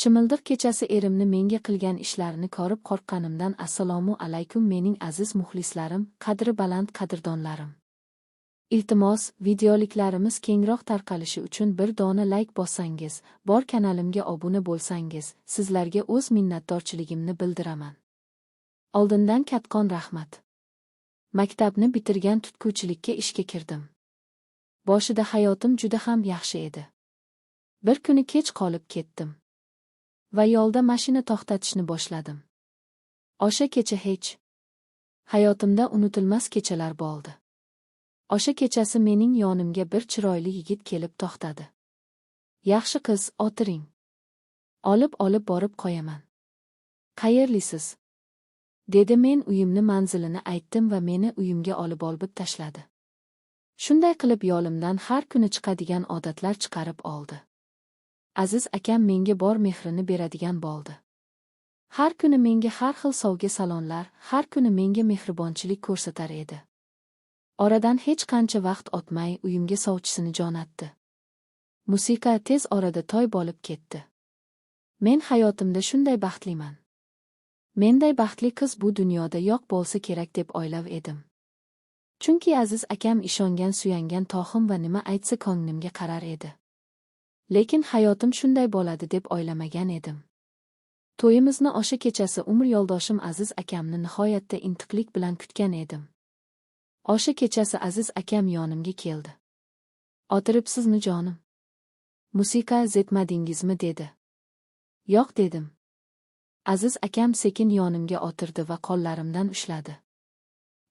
Chimildiq kechasi erimni menga qilgan ishlarini ko'rib qo'rqqanimdan assalomu alaykum mening aziz muxlislarim, qadri baland qadrdonlarim. Iltimos, videoliklarimiz kengroq tarqalishi uchun bir dona like bossangiz, bor kanalimga obuna bo'lsangiz, sizlarga o'z minnatdorchiligimni bildiraman. Oldindan katqon rahmat. Maktabni bitirgan tutquvchilikka ishga kirdim. Boshida hayotim juda ham yaxshi edi. Bir kuni kech qolib ketdim. Va yo'lda mashina to'xtatishni boshladim. O'sha kecha hech. Hayotimda unutilmas kechalar bo'ldi. O'sha kechasi mening yonimga bir chiroyli yigit kelib to'xtadi. Yaxshi qiz, o'tiring. Olib borib qo'yaman. Qayerlisiz? Dedi men uyimni manzilini aytdim va meni uyimga olib tashladi. Shunday qilib yo'limdan har kuni chiqadigan odatlar chiqarib oldi. Aziz akam menga bor mehrini beradigan bo'ldi. Har kuni menga har xil sovg'a salonlar, har kuni menga mehribonchilik ko'rsatar edi. Oradan hech qancha vaqt o'tmay uyimga sovchisini jo'natdi. Musiqa tez orada to'y bo'lib ketdi. Men hayotimda shunday baxtliman. Menday baxtli qiz bu dunyoda yo'q bo'lsa kerak deb o'ylab edim. Chunki aziz akam ishongan suyangan tohim va nima aytsa ko'nglimga qarar edi. Lekin hayotim shunday bo'ladi deb o'ylamagan edim. To'yimizni o'sha kechasi umr yo'ldoshim aziz akamni nihoyatda intiqlik bilan kutgan edim. O'sha kechasi aziz akam yonimga keldi. "O'tiribsizmi jonim? Musiqa zetmadingizmi?" dedi. "Yo'q" dedim. Aziz akam sekin yonimga o'tirdi va qo'llarimdan ushladi.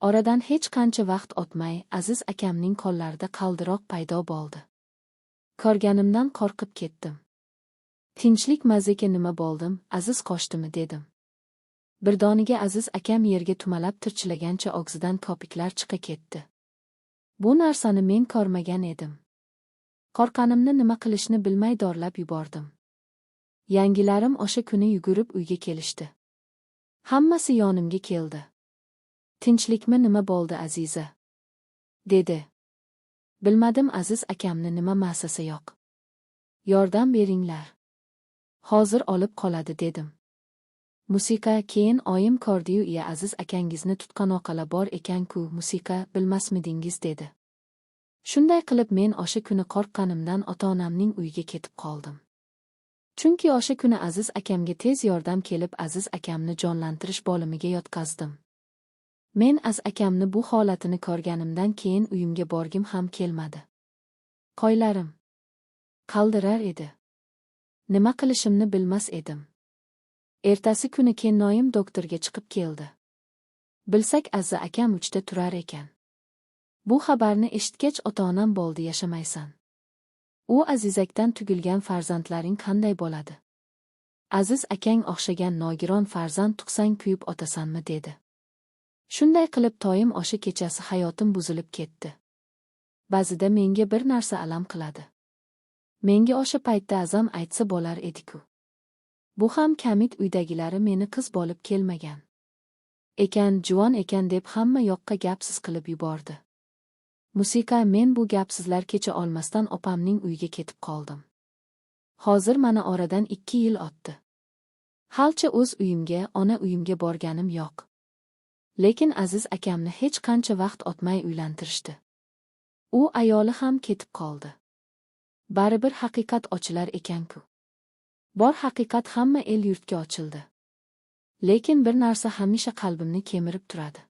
Oradan hech qancha vaqt o'tmay aziz akamning qo'llarida qaldiroq paydo bo'ldi. Ko'rganimdan qo'rqib ketdim. "Tinchlik mazaka nima bo'ldim, aziz qoshdimi?" dedim. Birdoniga aziz akam yerga tumalab tirchilagancha og'zidan ko'piklar chiqa ketdi. Bu narsani men ko'rmagan edim. Qo'rqqanimni nima qilishni bilmay dodlab yubordim. Yangilarim o'sha kuni yugurib uyga kelishdi. Hammasi yonimga keldi. "Tinchlikmi, nima bo'ldi aziza?" dedi. Bilmadim aziz akamni nima masasa yo'q. "Yordam beringlar. Hozir olib qoladi" dedim. Musiqa keyin oyim ko'rdi-yu, "Iya, aziz akangizni tutgan oqala bor ekan-ku, Musiqa, bilmasmidingiz" dedi. Shunday qilib men o'sha kuni qo'rqqanimdan ota-onamning uyiga ketib qoldim. Chunki o'sha kuni aziz akamga tez yordam kelib aziz akamni jonlantirish bo'limiga yotqazdim. Men aziz akamni bu holatini ko'rganimdan keyin uyimga borgim ham kelmadi. Qo'ylarim qaldirar edi. Nima qilishimni bilmas edim. Ertasi kuni kennoyim doktorga chiqib keldi. Bilsak aziz akam 3 da turar ekan. Bu xabarni eshitgach ota-onam bo'ldi, "Yashamaysan. U azizakdan tugilgan farzandlaring qanday bo'ladi? Aziz akang o'xshagan nogiron farzand tuqsang kuyib otasanmi?" dedi. Shunday qilib to'yim o'sha kechasi hayotim buzilib ketdi. Ba'zida menga bir narsa alam qiladi. Menga o'sha paytda azam aytsa bo'lar edi-ku. Bu ham kamid uydagilari meni qiz bo'lib kelmagan ekan, juvon ekan deb hamma yoqqa gapsiz qilib yubordi. Musiqa men bu gapsizlar kecha olmasdan opamning uyiga ketib qoldim. Hozir mana oradan 2 yil o'tdi. Halcha o'z uyimga, ona uyimga borganim yo'q. Lekin aziz akamni hech qancha vaqt o'tmay uylantirishdi. U ayoli ham ketib qoldi. Baribir haqiqat ochilar ekan-ku. Bor haqiqat hamma el yurtga ochildi. Lekin bir narsa hamisha qalbimni kemirib turadi.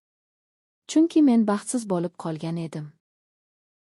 Chunki men baxtsiz bo'lib qolgan edim.